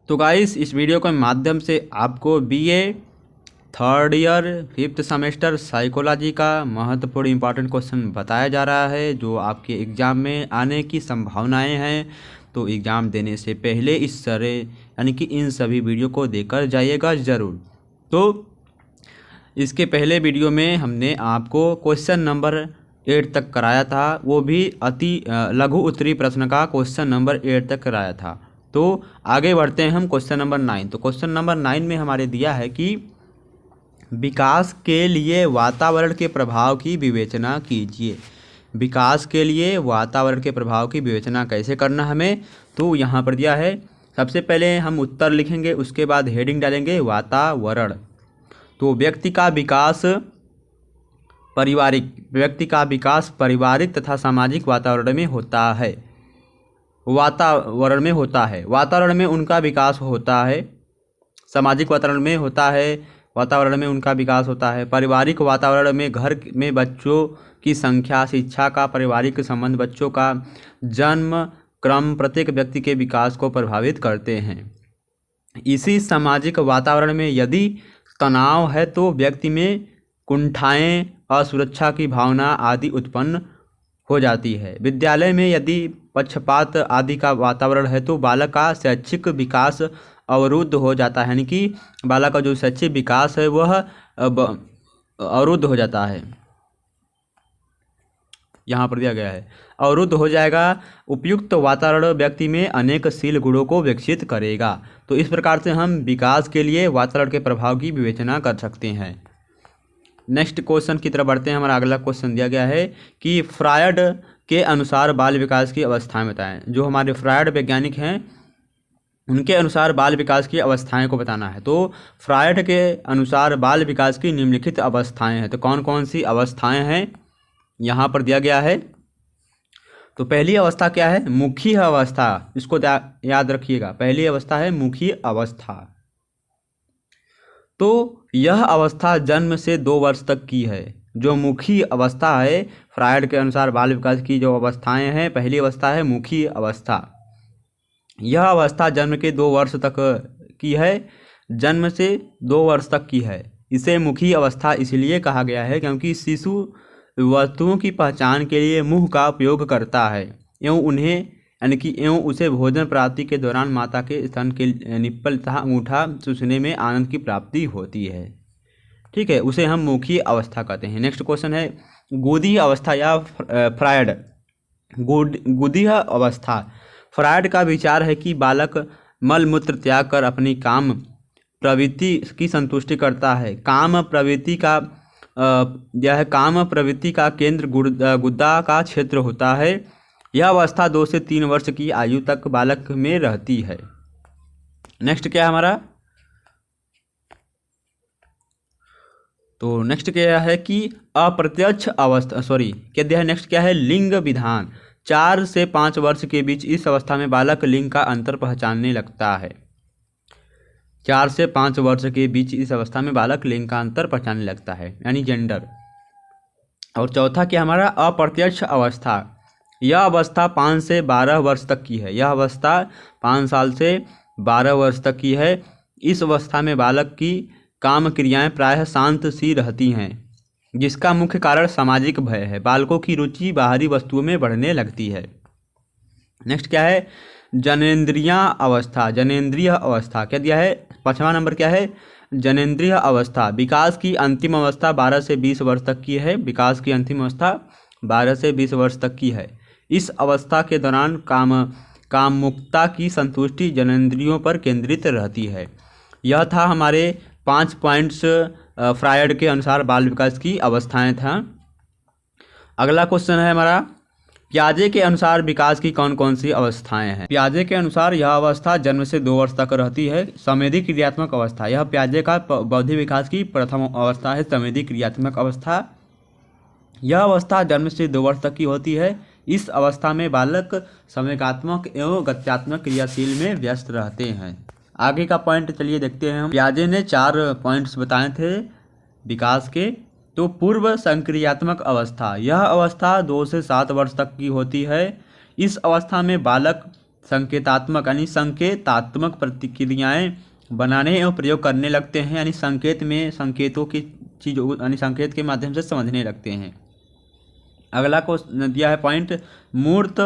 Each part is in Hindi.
तो गाइस, इस वीडियो के माध्यम से आपको BA third year 5th semester psychology का महत्वपूर्ण इंपॉर्टेंट क्वेश्चन बताया जा रहा है जो आपके एग्ज़ाम में आने की संभावनाएं हैं। तो एग्ज़ाम देने से पहले इस सारे यानी कि इन सभी वीडियो को देखकर जाइएगा ज़रूर। तो इसके पहले वीडियो में हमने आपको क्वेश्चन नंबर 8 तक कराया था, वो भी अति लघु उत्तरीय प्रश्न का क्वेश्चन नंबर 8 तक कराया था। तो आगे बढ़ते हैं हम क्वेश्चन नंबर 9। तो क्वेश्चन नंबर 9 में हमारे दिया है कि विकास के लिए वातावरण के प्रभाव की विवेचना कीजिए। विकास के लिए वातावरण के प्रभाव की विवेचना कैसे करना हमें, तो यहाँ पर दिया है। सबसे पहले हम उत्तर लिखेंगे, उसके बाद हेडिंग डालेंगे वातावरण। तो व्यक्ति का विकास पारिवारिक तथा सामाजिक वातावरण में होता है। वातावरण में उनका विकास होता है। सामाजिक वातावरण में होता है, वातावरण में उनका विकास होता है। पारिवारिक वातावरण में घर में बच्चों की संख्या, शिक्षा का पारिवारिक संबंध, बच्चों का जन्म क्रम प्रत्येक व्यक्ति के विकास को प्रभावित करते हैं। इसी सामाजिक वातावरण में यदि तनाव है तो व्यक्ति में कुंठाएं, असुरक्षा की भावना आदि उत्पन्न हो जाती है। विद्यालय में यदि पक्षपात आदि का वातावरण है तो बालक का शैक्षिक विकास अवरुद्ध हो जाता है, यानी कि बालक का जो शैक्षिक विकास है वह अवरुद्ध हो जाता है। यहाँ पर दिया गया है अवरुद्ध हो जाएगा। उपयुक्त वातावरण व्यक्ति में अनेक शील गुणों को विकसित करेगा। तो इस प्रकार से हम विकास के लिए वातावरण के प्रभाव की विवेचना कर सकते हैं। नेक्स्ट क्वेश्चन की तरफ बढ़ते हैं। हमारा अगला क्वेश्चन दिया गया है कि फ्रायड के अनुसार बाल विकास की अवस्थाएं बताएं। जो हमारे फ्रायड वैज्ञानिक हैं उनके अनुसार बाल विकास की अवस्थाएं को बताना है। तो फ्रायड के अनुसार बाल विकास की निम्नलिखित अवस्थाएं हैं। तो कौन कौन सी अवस्थाएं हैं यहाँ पर दिया गया है। तो पहली अवस्था क्या है, मुखी अवस्था। इसको याद रखिएगा, पहली अवस्था है मुखी अवस्था। तो यह अवस्था जन्म से 2 वर्ष तक की है। जो मुखी अवस्था है, फ्रायड के अनुसार बाल विकास की जो अवस्थाएं हैं, पहली अवस्था है मुखी अवस्था। यह अवस्था जन्म के 2 वर्ष तक की है, जन्म से 2 वर्ष तक की है। इसे मुखी अवस्था इसलिए कहा गया है क्योंकि शिशु वस्तुओं की पहचान के लिए मुंह का उपयोग करता है एवं उसे भोजन प्राप्ति के दौरान माता के स्तन के निप्पल तथा अंगूठा चूसने में आनंद की प्राप्ति होती है। ठीक है, उसे हम मुखी अवस्था कहते हैं। नेक्स्ट क्वेश्चन है गोदी अवस्था या फ्रायड गोदी अवस्था। फ्रायड का विचार है कि बालक मल मूत्र त्याग कर अपनी काम प्रवृत्ति की संतुष्टि करता है। काम प्रवृत्ति का केंद्र गुदा का क्षेत्र होता है। यह अवस्था 2 से 3 वर्ष की आयु तक बालक में रहती है। नेक्स्ट क्या है हमारा, तो नेक्स्ट क्या है कि अप्रत्यक्ष अवस्था क्या दिया है। नेक्स्ट क्या है, लिंग विधान। 4 से 5 वर्ष के बीच इस अवस्था में बालक लिंग का अंतर पहचानने लगता है। 4 से 5 वर्ष के बीच इस अवस्था में बालक लिंग का अंतर पहचानने लगता है, यानी जेंडर। और चौथा क्या हमारा, अप्रत्यक्ष अवस्था। यह अवस्था 5 से 12 वर्ष तक की है। यह अवस्था 5 साल से 12 वर्ष तक की है। इस अवस्था में बालक की काम क्रियाएं प्रायः शांत सी रहती हैं, जिसका मुख्य कारण सामाजिक भय है। बालकों की रुचि बाहरी वस्तुओं में बढ़ने लगती है। नेक्स्ट क्या है, जनेंद्रिय अवस्था। जनेंद्रिय अवस्था क्या दिया है, 5वां नंबर क्या है, जनेंद्रिय अवस्था। विकास की अंतिम अवस्था 12 से 20 वर्ष तक की है। विकास की अंतिम अवस्था 12 से 20 वर्ष तक की है। इस अवस्था के दौरान कामुकता की संतुष्टि जनेंद्रियों पर केंद्रित रहती है। यह था हमारे 5 पॉइंट्स फ्रायड के अनुसार बाल विकास की अवस्थाएं था। अगला क्वेश्चन है हमारा, पियाजे के अनुसार विकास की कौन कौन सी अवस्थाएं हैं। पियाजे के अनुसार यह अवस्था जन्म से 2 वर्ष तक रहती है। संवेदी क्रियात्मक अवस्था, यह पियाजे का बौद्धिक विकास की प्रथम अवस्था है। संवेदी क्रियात्मक अवस्था, यह अवस्था जन्म से 2 वर्ष तक की होती है। इस अवस्था में बालक संवेगात्मक एवं गत्यात्मक क्रियाशील में व्यस्त रहते हैं। आगे का पॉइंट चलिए देखते हैं हम। पियाजे ने 4 पॉइंट्स बताए थे विकास के। तो पूर्व संक्रियात्मक अवस्था, यह अवस्था 2 से 7 वर्ष तक की होती है। इस अवस्था में बालक संकेतात्मक यानी संकेतात्मक प्रतिक्रियाएं बनाने एवं प्रयोग करने लगते हैं, यानी संकेत में संकेतों की चीज़ों यानी संकेत के माध्यम से समझने लगते हैं। अगला को दिया है पॉइंट, मूर्त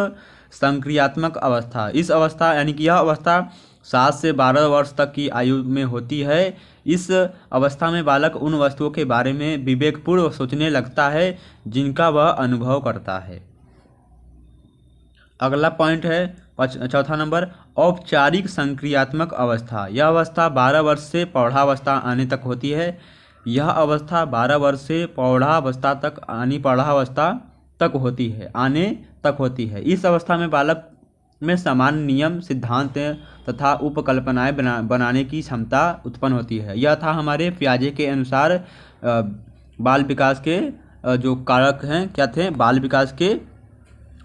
संक्रियात्मक अवस्था। इस अवस्था यानी कि यह अवस्था 7 से 12 वर्ष तक की आयु में होती है। इस अवस्था में बालक उन वस्तुओं के बारे में विवेकपूर्वक सोचने लगता है जिनका वह अनुभव करता है। अगला पॉइंट है चौथा नंबर, औपचारिक संक्रियात्मक अवस्था। यह अवस्था 12 वर्ष से प्रौढ़ावस्था आने तक होती है। यह अवस्था 12 वर्ष से प्रौढ़ावस्था तक प्रौढ़ावस्था तक होती है। इस अवस्था में बालक में समान नियम, सिद्धांत तथा उपकल्पनाएं बनाने की क्षमता उत्पन्न होती है। यह था हमारे पियाजे के अनुसार बाल विकास के जो कारक हैं क्या थे, बाल विकास के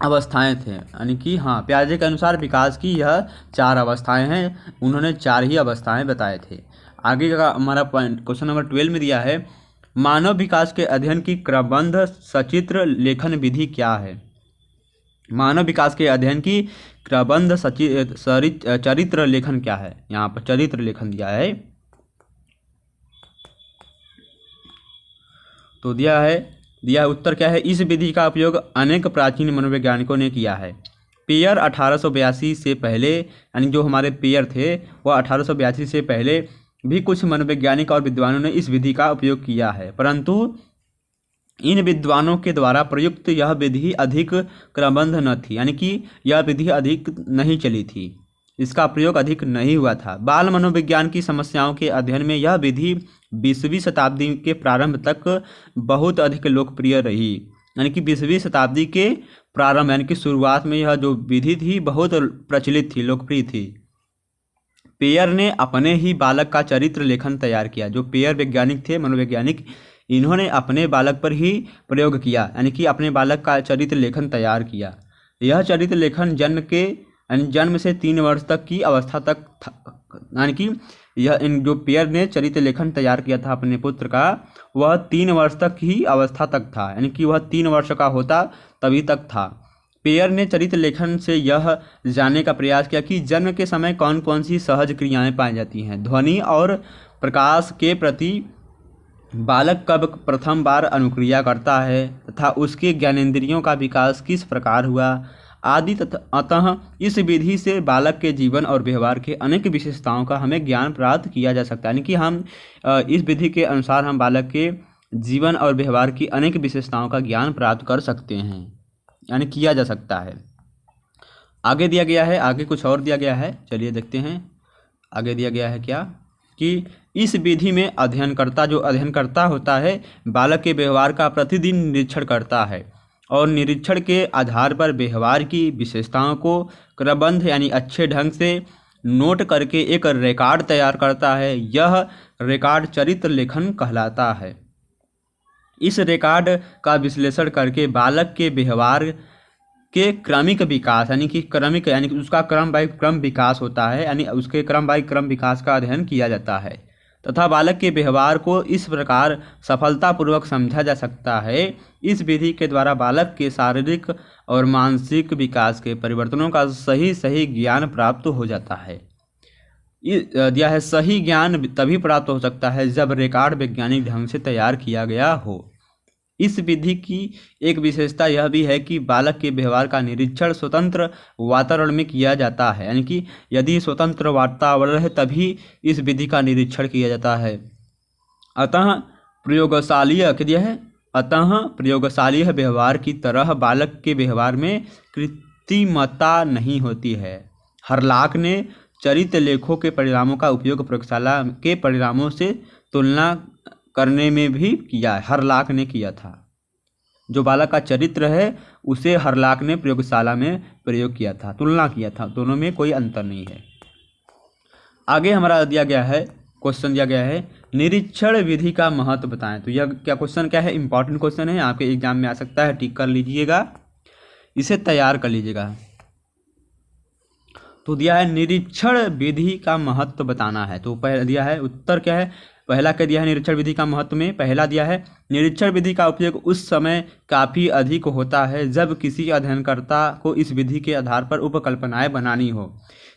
अवस्थाएं थे, यानी कि हाँ पियाजे के अनुसार विकास की यह 4 अवस्थाएं हैं। उन्होंने 4 ही अवस्थाएं बताए थे। आगे का हमारा पॉइंट क्वेश्चन नंबर 12 में दिया है, मानव विकास के अध्ययन की क्रमबद्ध सचित्र लेखन विधि क्या है। मानव विकास के अध्ययन की क्रमबद्ध चरित्र लेखन क्या है। यहाँ पर चरित्र लेखन दिया है, तो दिया है उत्तर क्या है, इस विधि का उपयोग अनेक प्राचीन मनोवैज्ञानिकों ने किया है। पेयर 1882 से पहले, यानी जो हमारे पेयर थे वह 1882 से पहले भी कुछ मनोवैज्ञानिक और विद्वानों ने इस विधि का उपयोग किया है, परंतु इन विद्वानों के द्वारा प्रयुक्त यह विधि अधिक क्रमबद्ध न थी, यानी कि यह विधि अधिक नहीं चली थी, इसका प्रयोग अधिक नहीं हुआ था। बाल मनोविज्ञान की समस्याओं के अध्ययन में यह विधि 20वीं शताब्दी के प्रारंभ तक बहुत अधिक लोकप्रिय रही, यानी कि 20वीं शताब्दी के प्रारंभ यानी कि शुरुआत में यह जो विधि थी बहुत प्रचलित थी, लोकप्रिय थी। पेयर ने अपने ही बालक का चरित्र लेखन तैयार किया। जो पेयर वैज्ञानिक थे, मनोवैज्ञानिक, इन्होंने अपने बालक पर ही प्रयोग किया, यानी कि अपने बालक का चरित्र लेखन तैयार किया। यह चरित्र लेखन जन्म से 3 वर्ष तक की अवस्था तक था, यानी कि यह जो पेयर ने चरित्र लेखन तैयार किया था अपने पुत्र का, वह 3 वर्ष तक ही अवस्था तक था, यानी कि वह 3 वर्ष का होता तभी तक था। पेयर ने चरित्र लेखन से यह जानने का प्रयास किया कि जन्म के समय कौन कौन सी सहज क्रियाएं पाई जाती हैं, ध्वनि और प्रकाश के प्रति बालक कब प्रथम बार अनुक्रिया करता है तथा उसके ज्ञानेंद्रियों का विकास किस प्रकार हुआ आदि। अतः इस विधि से बालक के जीवन और व्यवहार के अनेक विशेषताओं का हमें ज्ञान प्राप्त किया जा सकता है, यानी कि हम इस विधि के अनुसार हम बालक के जीवन और व्यवहार की अनेक विशेषताओं का ज्ञान प्राप्त कर सकते हैं, यानी किया जा सकता है। आगे दिया गया है, आगे कुछ और दिया गया है, चलिए देखते हैं। आगे दिया गया है क्या कि इस विधि में अध्ययनकर्ता होता है बालक के व्यवहार का प्रतिदिन निरीक्षण करता है और निरीक्षण के आधार पर व्यवहार की विशेषताओं को क्रमबद्ध यानी अच्छे ढंग से नोट करके एक रिकॉर्ड तैयार करता है। यह रिकॉर्ड चरित्र लेखन कहलाता है। इस रिकॉर्ड का विश्लेषण करके बालक के व्यवहार के क्रमिक विकास यानी कि उसका क्रम बाय क्रम विकास होता है, यानी उसके क्रम बाय क्रम विकास का अध्ययन किया जाता है तथा बालक के व्यवहार को इस प्रकार सफलतापूर्वक समझा जा सकता है। इस विधि के द्वारा बालक के शारीरिक और मानसिक विकास के परिवर्तनों का सही ज्ञान प्राप्त हो जाता है। दिया है सही ज्ञान तभी प्राप्त हो सकता है जब रिकॉर्ड वैज्ञानिक ढंग से तैयार किया गया हो। इस विधि की एक विशेषता यह भी है कि बालक के व्यवहार का निरीक्षण स्वतंत्र वातावरण में किया जाता है, यानी कि यदि स्वतंत्र वातावरण है तभी इस विधि का निरीक्षण किया जाता है। अतः प्रयोगशालीय व्यवहार की तरह बालक के व्यवहार में कृत्रिमता नहीं होती है। हरलॉक ने चरित्र लेखों के परिणामों का उपयोग प्रयोगशाला के परिणामों से तुलना करने में भी किया है। हरलॉक ने किया था, जो बालक का चरित्र है उसे हरलॉक ने प्रयोगशाला में प्रयोग किया था, तुलना किया था, दोनों में कोई अंतर नहीं है। आगे हमारा क्वेश्चन दिया गया है निरीक्षण विधि का महत्व बताएं। तो यह क्वेश्चन क्या है, इंपॉर्टेंट क्वेश्चन है, आपके एग्जाम में आ सकता है, टिक कर लीजिएगा, इसे तैयार कर लीजिएगा। तो दिया है निरीक्षण विधि का महत्व बताना है। तो पहले दिया है उत्तर क्या है, पहला क्या दिया है निरीक्षण विधि का महत्व में, पहला दिया है निरीक्षण विधि का उपयोग उस समय काफ़ी अधिक होता है जब किसी अध्ययनकर्ता को इस विधि के आधार पर उपकल्पनाएं बनानी हो।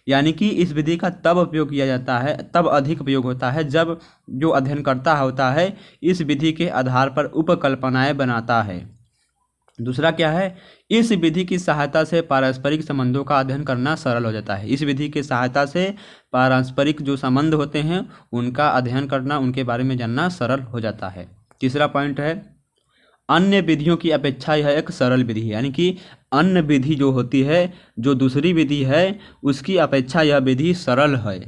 यानी कि इस विधि का तब उपयोग किया जाता है, तब अधिक उपयोग होता है जब जो अध्ययनकर्ता होता है इस विधि के आधार पर उपकल्पनाएं बनाता है। दूसरा क्या है, इस विधि की सहायता से पारस्परिक संबंधों का अध्ययन करना सरल हो जाता है। इस विधि की सहायता से पारस्परिक जो संबंध होते हैं उनका अध्ययन करना, उनके बारे में जानना सरल हो जाता है। तीसरा पॉइंट है अन्य विधियों की अपेक्षा यह एक सरल विधि है, यानी कि अन्य विधि जो होती है, जो दूसरी विधि है उसकी अपेक्षा यह विधि सरल है।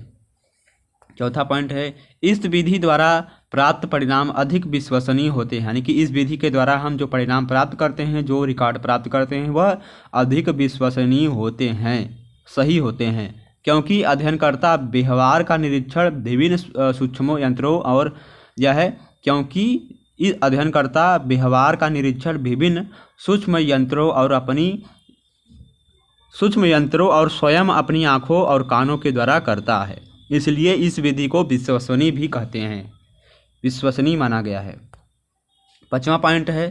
चौथा पॉइंट है इस विधि द्वारा प्राप्त परिणाम अधिक विश्वसनीय होते हैं, यानी कि इस विधि के द्वारा हम जो परिणाम प्राप्त करते हैं, जो रिकॉर्ड प्राप्त करते हैं वह अधिक विश्वसनीय होते हैं, सही होते हैं, क्योंकि अध्ययनकर्ता व्यवहार का निरीक्षण विभिन्न सूक्ष्म यंत्रों और यह है क्योंकि इस अध्ययनकर्ता व्यवहार का निरीक्षण विभिन्न सूक्ष्म यंत्रों और स्वयं अपनी आँखों और कानों के द्वारा करता है, इसलिए इस विधि को विश्वसनीय भी कहते हैं, विश्वसनीय माना गया है। पांचवा पॉइंट है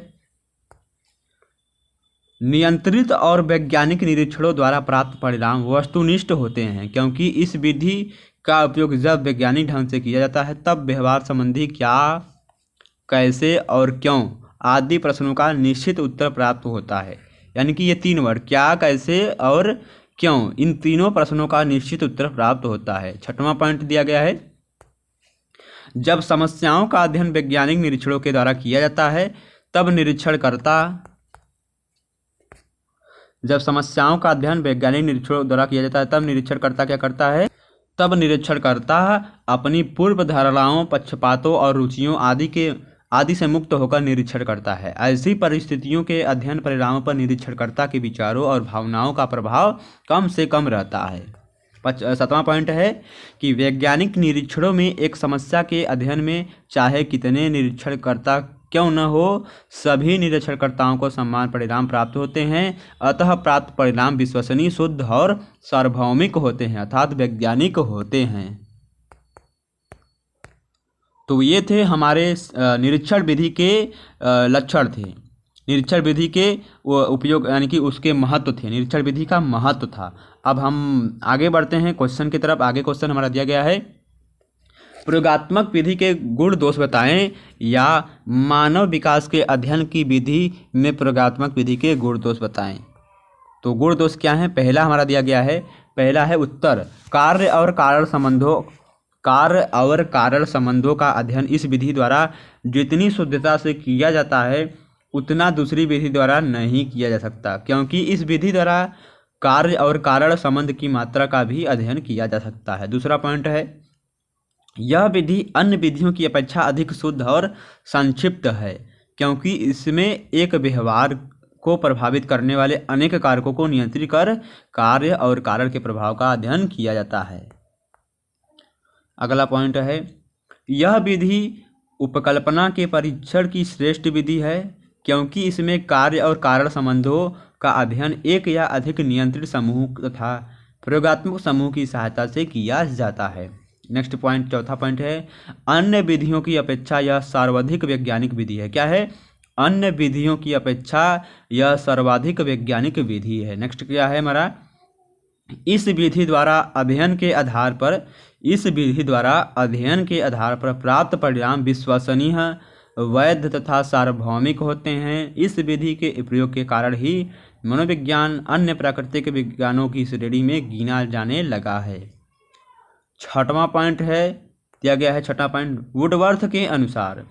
नियंत्रित और वैज्ञानिक निरीक्षणों द्वारा प्राप्त परिणाम वस्तुनिष्ठ होते हैं, क्योंकि इस विधि का उपयोग जब वैज्ञानिक ढंग से किया जाता है तब व्यवहार संबंधी क्या, कैसे और क्यों आदि प्रश्नों का निश्चित उत्तर प्राप्त होता है। यानी कि ये तीन वर्ड क्या, कैसे और क्यों, इन तीनों प्रश्नों का निश्चित उत्तर प्राप्त होता है। छठवां पॉइंट दिया गया है जब समस्याओं का अध्ययन वैज्ञानिक निरीक्षणों के द्वारा किया जाता है तब निरीक्षणकर्ता क्या करता है, तब निरीक्षणकर्ता अपनी पूर्व धारणाओं, पक्षपातों और रुचियों आदि से मुक्त होकर निरीक्षण करता है। ऐसी परिस्थितियों के अध्ययन परिणामों पर निरीक्षणकर्ता के विचारों और भावनाओं का प्रभाव कम से कम रहता है। सातवां पॉइंट है कि वैज्ञानिक निरीक्षणों में एक समस्या के अध्ययन में चाहे कितने निरीक्षणकर्ता क्यों न हो, सभी निरीक्षणकर्ताओं को समान परिणाम प्राप्त होते हैं, अतः प्राप्त परिणाम विश्वसनीय, शुद्ध और सार्वभौमिक होते हैं, अर्थात वैज्ञानिक होते हैं। तो ये थे हमारे निरीक्षण विधि के लक्षण थे, निरीक्षण विधि के उपयोग यानी कि उसके महत्व थे, निरीक्षण विधि का महत्व था। अब हम आगे बढ़ते हैं क्वेश्चन की तरफ। आगे क्वेश्चन हमारा दिया गया है प्रयोगात्मक विधि के गुण दोष बताएं या मानव विकास के अध्ययन की विधि में प्रयोगात्मक विधि के गुण दोष बताएं। तो गुण दोष क्या है, पहला हमारा दिया गया है, पहला है उत्तर कार्य और कारण संबंधों का अध्ययन इस विधि द्वारा जितनी शुद्धता से किया जाता है उतना दूसरी विधि द्वारा नहीं किया जा सकता, क्योंकि इस विधि द्वारा कार्य और कारण संबंध की मात्रा का भी अध्ययन किया जा सकता है। दूसरा पॉइंट है यह विधि अन्य विधियों की अपेक्षा अधिक शुद्ध और संक्षिप्त है, क्योंकि इसमें एक व्यवहार को प्रभावित करने वाले अनेक कारकों को नियंत्रित कर कार्य और कारण के प्रभाव का अध्ययन किया जाता है। अगला पॉइंट है यह विधि उपकल्पना के परीक्षण की श्रेष्ठ विधि है, क्योंकि इसमें कार्य और कारण संबंधों का अध्ययन एक या अधिक नियंत्रित समूह तथा प्रयोगात्मक समूह की सहायता से किया जाता है। नेक्स्ट पॉइंट, चौथा पॉइंट है अन्य विधियों की अपेक्षा यह सर्वाधिक वैज्ञानिक विधि है। क्या है, अन्य विधियों की अपेक्षा यह सर्वाधिक वैज्ञानिक विधि है। नेक्स्ट क्या है हमारा, इस विधि द्वारा अध्ययन के आधार पर प्राप्त परिणाम विश्वसनीय, वैध तथा सार्वभौमिक होते हैं। इस विधि के प्रयोग के कारण ही मनोविज्ञान अन्य प्राकृतिक विज्ञानों की श्रेणी में गिना जाने लगा है। छठवां पॉइंट है दिया गया है, छठा पॉइंट वुडवर्थ के अनुसार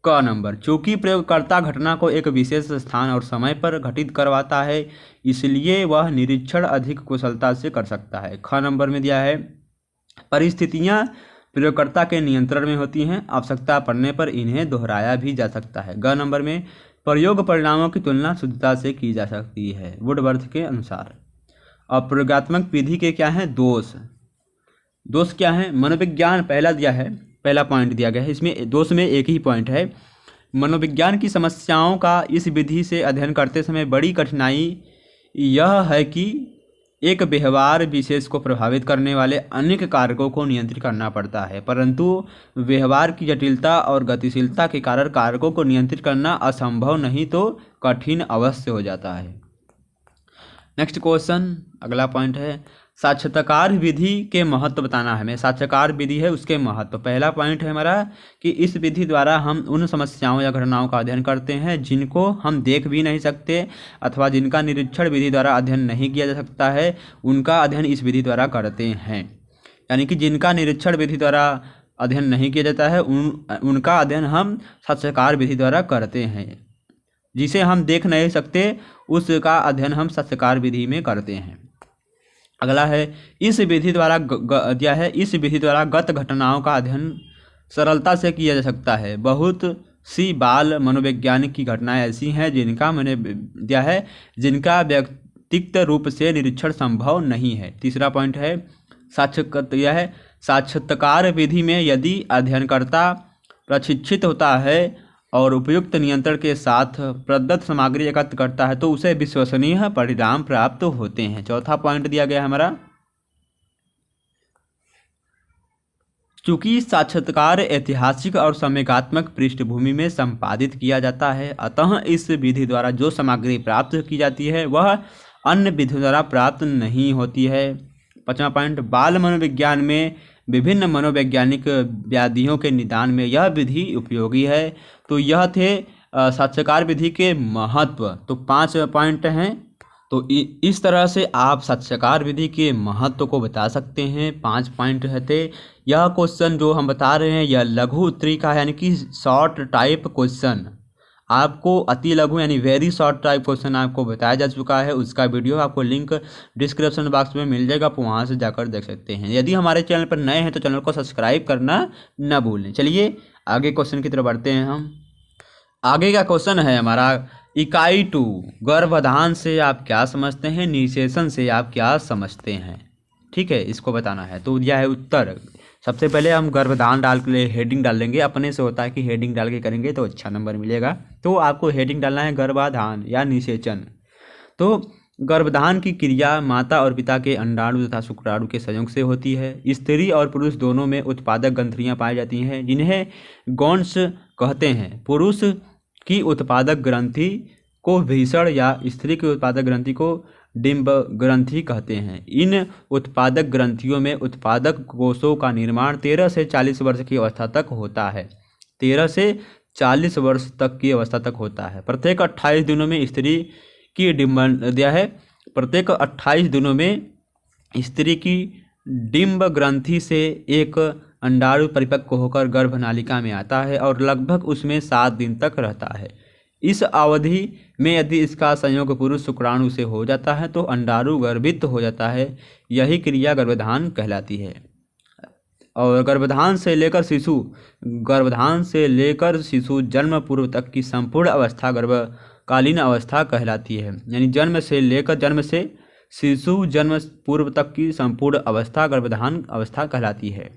क नंबर, चूंकि प्रयोगकर्ता घटना को एक विशेष स्थान और समय पर घटित करवाता है इसलिए वह निरीक्षण अधिक कुशलता से कर सकता है। ख नंबर में दिया है परिस्थितियां प्रयोगकर्ता के नियंत्रण में होती हैं, आवश्यकता पड़ने पर इन्हें दोहराया भी जा सकता है। ग नंबर में प्रयोग परिणामों की तुलना शुद्धता से की जा सकती है वुडवर्थ के अनुसार। अब प्रयोगात्मक विधि के क्या हैं दोष क्या है, मनोविज्ञान पहला दिया है, पहला पॉइंट दिया गया है, इसमें दोष में एक ही पॉइंट है। मनोविज्ञान की समस्याओं का इस विधि से अध्ययन करते समय बड़ी कठिनाई यह है कि एक व्यवहार विशेष को प्रभावित करने वाले अनेक कारकों को नियंत्रित करना पड़ता है, परंतु व्यवहार की जटिलता और गतिशीलता के कारण कारकों को नियंत्रित करना असंभव नहीं तो कठिन अवश्य हो जाता है। नेक्स्ट क्वेश्चन, अगला पॉइंट है साक्षात्कार विधि के महत्व बताना है हमें। साक्षात्कार विधि है उसके महत्व। पहला पॉइंट है हमारा कि इस विधि द्वारा हम उन समस्याओं या घटनाओं का अध्ययन करते हैं जिनको हम देख भी नहीं सकते अथवा जिनका निरीक्षण विधि द्वारा अध्ययन नहीं किया जा सकता है, उनका अध्ययन इस विधि द्वारा करते हैं। यानी कि जिनका निरीक्षण विधि द्वारा अध्ययन नहीं किया जाता है उनका अध्ययन हम साक्षात्कार विधि द्वारा करते हैं। जिसे हम देख नहीं सकते उसका अध्ययन हम साक्षात्कार विधि में करते हैं। अगला है इस विधि द्वारा दिया है इस विधि द्वारा गत घटनाओं का अध्ययन सरलता से किया जा सकता है। बहुत सी बाल मनोवैज्ञानिक की घटनाएं ऐसी हैं जिनका मैंने दिया है जिनका व्यक्तिगत रूप से निरीक्षण संभव नहीं है। तीसरा पॉइंट है साक्षात्कार विधि में यदि अध्ययनकर्ता प्रशिक्षित होता है और उपयुक्त नियंत्रण के साथ प्रदत्त सामग्री एकत्र करता है तो उसे विश्वसनीय परिणाम प्राप्त होते हैं। चौथा पॉइंट दिया गया हमारा, चूंकि साक्षात्कार ऐतिहासिक और संवेगात्मक पृष्ठभूमि में संपादित किया जाता है, अतः इस विधि द्वारा जो सामग्री प्राप्त की जाती है वह अन्य विधि द्वारा प्राप्त नहीं होती है। पांचवा पॉइंट, बाल मनोविज्ञान में विभिन्न मनोवैज्ञानिक व्याधियों के निदान में यह विधि उपयोगी है। तो यह थे साक्षात्कार विधि के महत्व। तो 5 पॉइंट हैं। तो इस तरह से आप साक्षात्कार विधि के महत्व को बता सकते हैं। 5 पॉइंट थे। यह क्वेश्चन जो हम बता रहे हैं यह लघु उत्तरी का है, यानी कि शॉर्ट टाइप क्वेश्चन। आपको अति लघु यानी वेरी शॉर्ट टाइप क्वेश्चन आपको बताया जा चुका है। उसका वीडियो आपको लिंक डिस्क्रिप्शन बॉक्स में मिल जाएगा, आप वहाँ से जाकर देख सकते हैं। यदि हमारे चैनल पर नए हैं तो चैनल को सब्सक्राइब करना न भूलें। चलिए आगे क्वेश्चन की तरफ बढ़ते हैं हम। आगे का क्वेश्चन है हमारा इकाई 2, गर्भाधान से आप क्या समझते हैं, निषेचन से आप क्या समझते हैं। ठीक है, इसको बताना है। तो यह है उत्तर। सबसे पहले हम गर्भाधान डाल के हेडिंग डाल लेंगे। अपने से होता है कि हेडिंग डाल के करेंगे तो अच्छा नंबर मिलेगा। तो आपको हेडिंग डालना है गर्भाधान या निषेचन। तो गर्भाधान की क्रिया माता और पिता के अंडाणु तथा शुक्राणु के संयोग से होती है। स्त्री और पुरुष दोनों में उत्पादक ग्रंथियां पाई जाती हैं जिन्हें गौण्स कहते हैं। पुरुष की उत्पादक ग्रंथि को भीषण या स्त्री की उत्पादक ग्रंथि को डिंब ग्रंथि कहते हैं। इन उत्पादक ग्रंथियों में उत्पादक कोषों का निर्माण 13 से 40 वर्ष की अवस्था तक होता है। 13 से 40 वर्ष तक की अवस्था तक होता है। प्रत्येक 28 दिनों में स्त्री की डिंब दिया है। प्रत्येक 28 दिनों में स्त्री की डिंब ग्रंथि से एक अंडाणु परिपक्व होकर गर्भनालिका में आता है और लगभग उसमें 7 दिन तक रहता है। इस अवधि में यदि इसका संयोग पुरुष शुक्राणु से हो जाता है तो अंडाणु गर्भित हो जाता है। यही क्रिया गर्भाधान कहलाती है। और गर्भाधान से लेकर शिशु जन्म पूर्व तक की संपूर्ण अवस्था गर्भकालीन अवस्था कहलाती है। यानी जन्म से शिशु जन्म पूर्व तक की संपूर्ण अवस्था गर्भाधान अवस्था कहलाती है।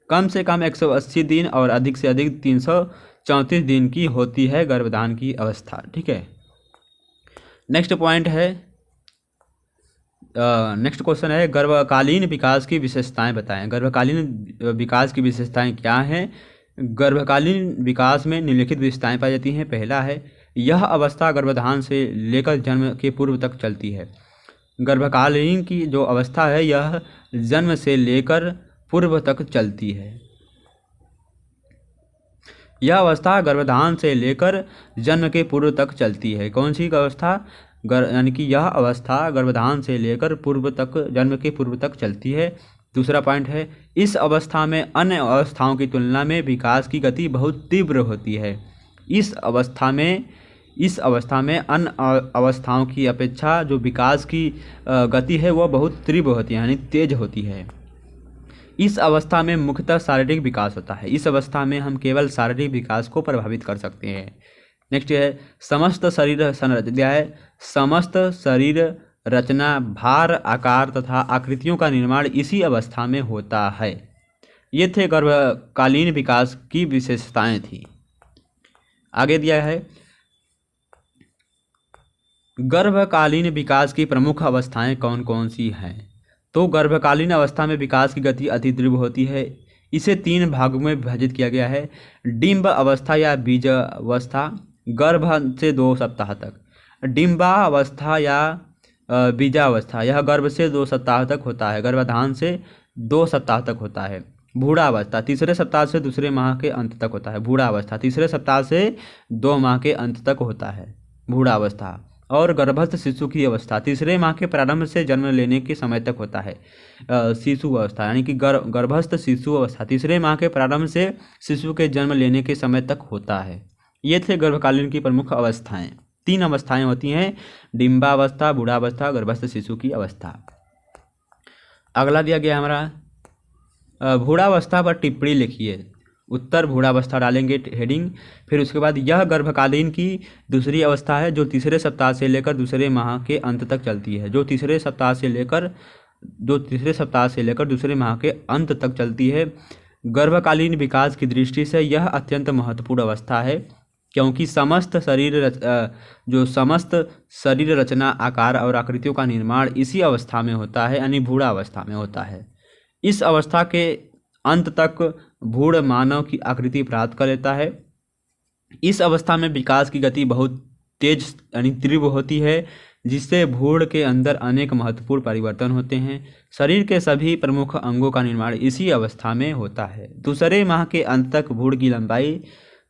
कम से कम 180 दिन और अधिक से अधिक 334 दिन की होती है गर्भाधान की अवस्था। ठीक है, नेक्स्ट पॉइंट है, नेक्स्ट क्वेश्चन है गर्भकालीन विकास की विशेषताएं बताएं। गर्भकालीन विकास की विशेषताएं क्या हैं। गर्भकालीन विकास में निम्नलिखित विशेषताएं पाई जाती हैं। पहला है, यह अवस्था गर्भाधान से लेकर जन्म के पूर्व तक चलती है। गर्भकालीन की जो अवस्था है यह जन्म से लेकर पूर्व तक चलती है। यह अवस्था गर्भाधान से लेकर जन्म के पूर्व तक चलती है। कौन सी अवस्था? यानी कि यह अवस्था गर्भाधान से लेकर जन्म के पूर्व तक चलती है। दूसरा पॉइंट है, इस अवस्था में अन्य अवस्थाओं की तुलना में विकास की गति बहुत तीव्र होती है। इस अवस्था में अन्य अवस्थाओं की अपेक्षा जो विकास की गति है वह बहुत तीव्र होती है, यानी तेज होती है। इस अवस्था में मुख्यतः शारीरिक विकास होता है। इस अवस्था में हम केवल शारीरिक विकास को प्रभावित कर सकते हैं। नेक्स्ट है, समस्त शरीर रचना, भार, आकार तथा आकृतियों का निर्माण इसी अवस्था में होता है। ये थे गर्भकालीन विकास की विशेषताएं थी। आगे दिया है, गर्भकालीन विकास की प्रमुख अवस्थाएं कौन कौन सी हैं? तो गर्भकालीन अवस्था में विकास की गति अति तीव्र होती है। इसे 3 भागों में विभाजित किया गया है। डिंब अवस्था या बीज अवस्था, गर्भ से 2 सप्ताह तक। डिंबावस्था या बीजावस्था, यह गर्भ से 2 सप्ताह तक होता है, गर्भाधान से 2 सप्ताह तक होता है। भ्रूणावस्था तीसरे सप्ताह से दूसरे माह के अंत तक होता है। भ्रूणावस्था तीसरे सप्ताह से 2 माह के अंत तक होता है, भ्रूणावस्था। और गर्भस्थ शिशु की अवस्था तीसरे माह के प्रारंभ से जन्म लेने के समय तक होता है। शिशु अवस्था यानी कि गर्भस्थ शिशु अवस्था तीसरे माह के प्रारंभ से शिशु के जन्म लेने के समय तक होता है। ये थे गर्भकालीन की प्रमुख अवस्थाएं। 3 अवस्थाएं होती हैं, डिंबावस्था, बूढ़ावस्था, गर्भस्थ शिशु की अवस्था। अगला दिया गया हमारा भ्रूणावस्था पर टिप्पणी लिखिए। उत्तर भ्रूणावस्था डालेंगे हेडिंग। फिर उसके बाद यह गर्भकालीन की दूसरी अवस्था है जो तीसरे सप्ताह से लेकर दूसरे माह के अंत तक चलती है। जो तीसरे सप्ताह से लेकर दूसरे माह के अंत तक चलती है। गर्भकालीन विकास की दृष्टि से यह अत्यंत महत्वपूर्ण अवस्था है, क्योंकि समस्त शरीर रचना, आकार और आकृतियों का निर्माण इसी अवस्था में होता है, यानी भ्रूणावस्था में होता है। इस अवस्था के अंत तक भ्रूण मानव की आकृति प्राप्त कर लेता है। इस अवस्था में विकास की गति बहुत तेज यानी तीव्र होती है, जिससे भ्रूण के अंदर अनेक महत्वपूर्ण परिवर्तन होते हैं। शरीर के सभी प्रमुख अंगों का निर्माण इसी अवस्था में होता है। दूसरे माह के अंत तक भ्रूण की लंबाई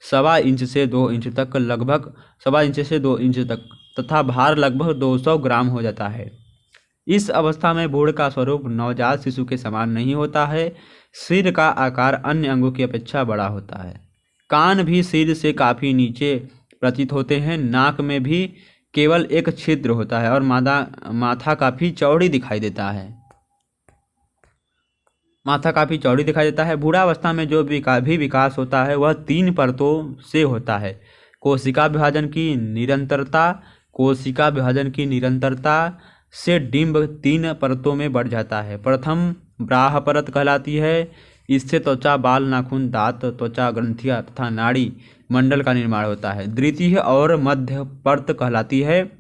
1.25 इंच से 2 इंच तक, लगभग 1.25 इंच से 2 इंच तक, तथा भार लगभग 200 ग्राम हो जाता है। इस अवस्था में भ्रूण का स्वरूप नवजात शिशु के समान नहीं होता है। सिर का आकार अन्य अंगों की अपेक्षा बड़ा होता है। कान भी सिर से काफ़ी नीचे प्रतीत होते हैं। नाक में भी केवल एक छिद्र होता है और माथा काफ़ी चौड़ी दिखाई देता है। भ्रूणावस्था में जो भी विकास होता है वह 3 परतों से होता है। कोशिका विभाजन की निरंतरता से डिंब 3 परतों में बढ़ जाता है। प्रथम ब्राह परत कहलाती है। इससे त्वचा, बाल, नाखून, दांत, त्वचा ग्रंथियां तथा नाड़ी मंडल का निर्माण होता है। द्वितीय और मध्य परत कहलाती है।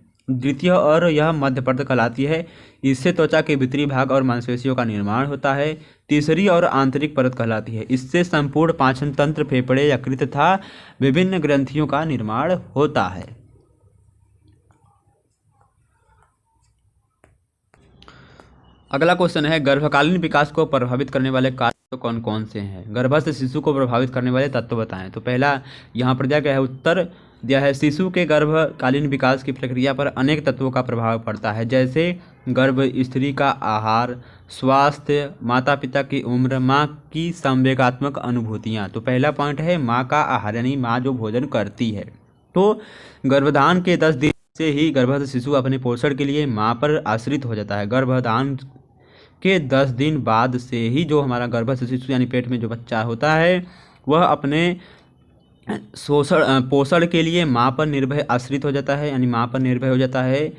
इससे त्वचा के भीतरी भाग और मांसपेशियों का निर्माण होता है। तीसरी और आंतरिक परत कहलाती है। इससे संपूर्ण पाचन तंत्र, फेफड़े, यकृत तथा विभिन्न ग्रंथियों का निर्माण होता है। अगला क्वेश्चन है, गर्भकालीन विकास को प्रभावित करने वाले कारक कौन कौन से हैं? गर्भस्थ शिशु को प्रभावित करने वाले तत्व बताएं। तो पहला यहाँ पर दिया गया है, उत्तर दिया है, शिशु के गर्भकालीन विकास की प्रक्रिया पर अनेक तत्वों का प्रभाव पड़ता है, जैसे गर्भ स्त्री का आहार, स्वास्थ्य, माता पिता की उम्र, माँ की संवेगात्मक अनुभूतियाँ। तो पहला पॉइंट है माँ का आहार, यानी माँ जो भोजन करती है। तो गर्भधान के 10 दिन से ही गर्भस्थ शिशु अपने पोषण के लिए माँ पर आश्रित हो जाता है। गर्भधान के 10 दिन बाद से ही जो हमारा गर्भस्थ शिशु यानी पेट में जो बच्चा होता है वह अपने पोषण के लिए माँ पर निर्भय आश्रित हो जाता है, यानी माँ पर निर्भर हो जाता है।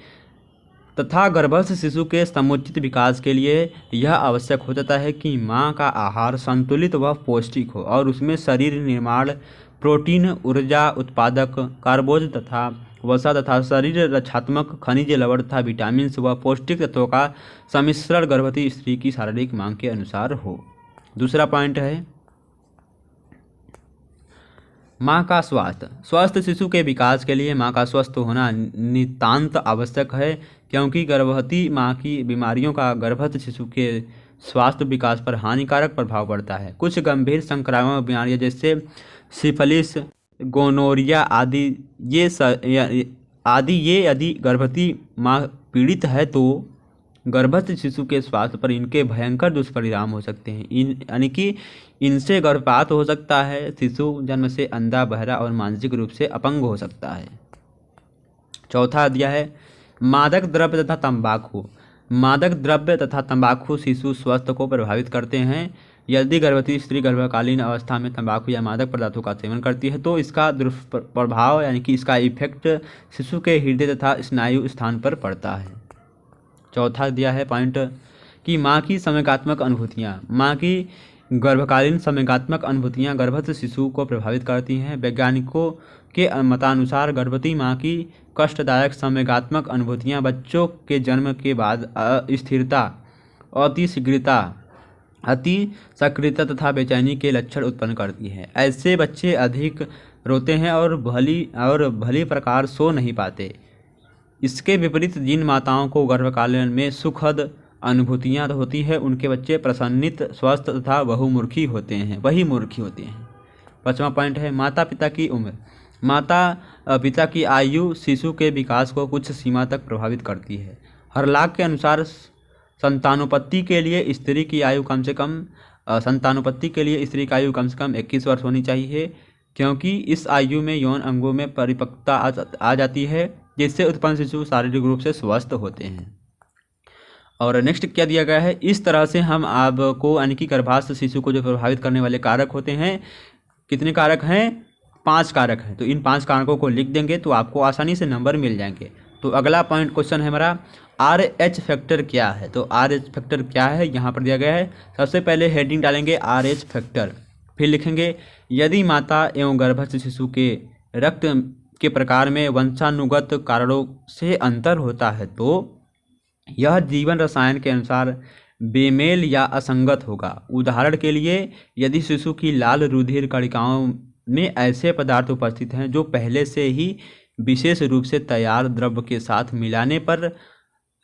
तथा गर्भस्थ शिशु के समुचित विकास के लिए यह आवश्यक हो जाता है कि माँ का आहार संतुलित व पौष्टिक हो और उसमें शरीर निर्माण, प्रोटीन, ऊर्जा उत्पादक, कार्बोज तथा वसा तथा शरीर रक्षात्मक, खनिज, लवण तथा विटामिन व पौष्टिक तत्वों का सम्मिश्रण गर्भवती स्त्री की शारीरिक मांग के अनुसार हो। दूसरा पॉइंट है माँ का स्वास्थ्य। स्वस्थ शिशु के विकास के लिए माँ का स्वस्थ होना नितांत आवश्यक है, क्योंकि गर्भवती माँ की बीमारियों का गर्भस्थ शिशु के स्वास्थ्य विकास पर हानिकारक प्रभाव पड़ता है। कुछ गंभीर संक्रामक बीमारियाँ जैसे सिफिलिस, गोनोरिया आदि ये यदि गर्भवती माँ पीड़ित है तो गर्भस्थ शिशु के स्वास्थ्य पर इनके भयंकर दुष्परिणाम हो सकते हैं। यानी कि इनसे गर्भपात हो सकता है, शिशु जन्म से अंधा, बहरा और मानसिक रूप से अपंग हो सकता है। चौथा दिया है मादक द्रव्य तथा तंबाकू। मादक द्रव्य तथा तंबाकू शिशु स्वास्थ्य को प्रभावित करते हैं। यदि गर्भवती स्त्री गर्भकालीन अवस्था में तंबाकू या मादक पदार्थों का सेवन करती है तो इसका दुष्प्रभाव यानी कि इसका इफेक्ट शिशु के हृदय तथा स्नायु स्थान पर पड़ता है। चौथा दिया है पॉइंट कि माँ की संवेगात्मक अनुभूतियाँ। माँ की गर्भकालीन संवेगात्मक अनुभूतियाँ गर्भस्थ शिशु को प्रभावित करती हैं। वैज्ञानिकों के मतानुसार गर्भवती माँ की कष्टदायक संवेगात्मक अनुभूतियाँ बच्चों के जन्म के बाद अस्थिरता, अतिसक्रियता तथा बेचैनी के लक्षण उत्पन्न करती है। ऐसे बच्चे अधिक रोते हैं और भली प्रकार सो नहीं पाते। इसके विपरीत जिन माताओं को गर्भकालीन में सुखद अनुभूतियाँ होती है उनके बच्चे प्रसन्नित, स्वस्थ तथा बहुमुखी होते हैं। 5वां पॉइंट है माता पिता की उम्र। माता पिता की आयु शिशु के विकास को कुछ सीमा तक प्रभावित करती है। हर्लॉक के अनुसार संतानोत्पत्ति के लिए स्त्री की आयु कम से कम 21 वर्ष होनी चाहिए, क्योंकि इस आयु में यौन अंगों में परिपक्वता आ जाती है, जिससे उत्पन्न शिशु शारीरिक रूप से स्वस्थ होते हैं। और नेक्स्ट क्या दिया गया है, इस तरह से हम आपको यानी कि गर्भास्थ शिशु को जो प्रभावित करने वाले कारक होते हैं, कितने कारक हैं? 5 कारक हैं। तो इन 5 कारकों को लिख देंगे तो आपको आसानी से नंबर मिल जाएंगे। तो अगला पॉइंट क्वेश्चन है हमारा RH फैक्टर क्या है। तो RH फैक्टर क्या है यहाँ पर दिया गया है। सबसे पहले हेडिंग डालेंगे RH फैक्टर, फिर लिखेंगे यदि माता एवं गर्भस्थ शिशु के रक्त के प्रकार में वंशानुगत कारणों से अंतर होता है तो यह जीवन रसायन के अनुसार बेमेल या असंगत होगा। उदाहरण के लिए यदि शिशु की लाल रुधिर कणिकाओं में ऐसे पदार्थ उपस्थित हैं जो पहले से ही विशेष रूप से तैयार द्रव्य के साथ मिलाने पर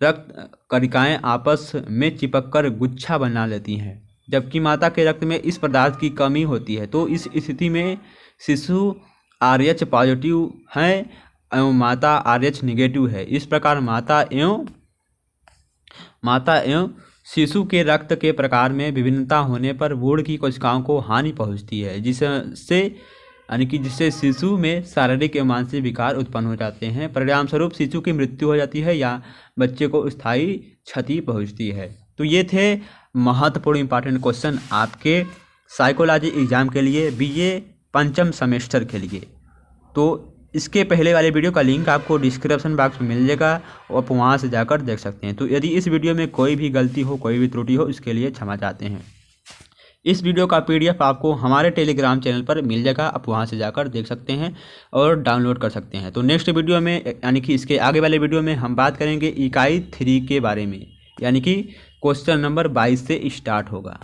रक्त कणिकाएं आपस में चिपककर गुच्छा बना लेती हैं, जबकि माता के रक्त में इस पदार्थ की कमी होती है, तो इस स्थिति में शिशु RH पॉजिटिव है एवं माता RH निगेटिव है। इस प्रकार माता एवं शिशु के रक्त के प्रकार में विभिन्नता होने पर भ्रूण की कोशिकाओं को हानि पहुंचती है, जिससे शिशु में शारीरिक एवं मानसिक विकार उत्पन्न हो जाते हैं। परिणाम स्वरूप शिशु की मृत्यु हो जाती है या बच्चे को स्थायी क्षति पहुंचती है। तो ये थे महत्वपूर्ण इंपॉर्टेंट क्वेश्चन आपके साइकोलॉजी एग्जाम के लिए, BA 5म सेमेस्टर के लिए। तो इसके पहले वाले वीडियो का लिंक आपको डिस्क्रिप्शन बॉक्स में मिल जाएगा, आप वहाँ से जाकर देख सकते हैं। तो यदि इस वीडियो में कोई भी गलती हो, कोई भी त्रुटि हो, इसके लिए क्षमा चाहते हैं। इस वीडियो का PDF आपको हमारे टेलीग्राम चैनल पर मिल जाएगा, आप वहाँ से जाकर देख सकते हैं और डाउनलोड कर सकते हैं। तो नेक्स्ट वीडियो में यानी कि इसके आगे वाले वीडियो में हम बात करेंगे इकाई 3 के बारे में, यानी कि क्वेश्चन नंबर 22 से स्टार्ट होगा।